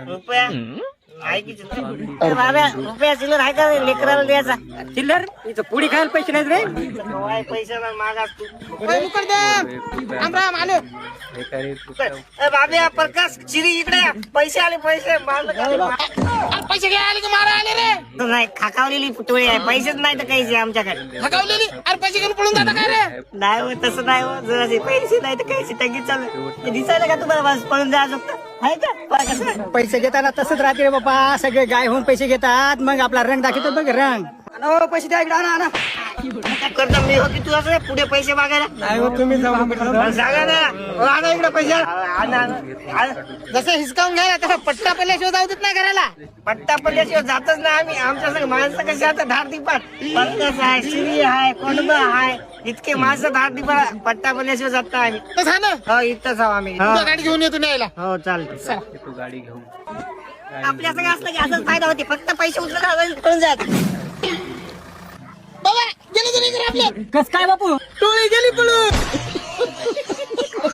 रुपया आहे की चिल्लर? बाबा रुपया चिल्लर आहे का लेकराला द्यायचा? चिल्लर इथं पुडी खायला पैसे नाहीत रे. काय पैशाला मागास तू? बाबा प्रकाश चिरी इकडे या. पैसे आले पैसे पैसे घ्या आले की मारा आले रे. नाही खाकावलेली पुतळी आहे. पैसेच नाही तर काहीच आहे आमच्याकडे. थकावलेली अरे पैसे घेऊन पळून जाता काय रे. नाही हो तसं नाही हो. जरासे पैसे नाही तर काहीच टंगी चालू. हे दिसायला का तुम्हाला बस पळून जायचं होतं? आहे का पहा कसं? पैसे घेताना तसंच राहते रे बाबा. सगळे गाय होऊन पैसे घेतात मग आपला रंग दाखवतो बघ रंग. आणा पैसे द्या इकडे आणा. काय करता मी हो की तू असं पुढे पैसे मागायला? नाही हो तुम्ही जाऊ सांगा ना. आणा इकडे पैसे. जसं हिसकावून घ्यायला तसं पट्टा पडल्याशिवाय जाऊ देत नाही घराला. पट्टा पडल्याशिवाय जातच ना आम्ही. आमच्या सगळं माणसं कशी आता धार दिपात. पंकज आहे शिरी आहे कोंडबा आहे इतके माणसं धार दिपात. पट्टा पडल्याशिवाय जात आम्ही. तसं ना हो इथंच आहो आम्ही. तुझ्या गाडी घेऊन येतो न्यायला. हो चालतं. गाडी घेऊन आपल्या सगळं असलं की असंच फायदा होते. फक्त पैसे उचलून पळून जात. बाबा गेले तरी आपल्या कस काय बापू टोळी गेली पळून.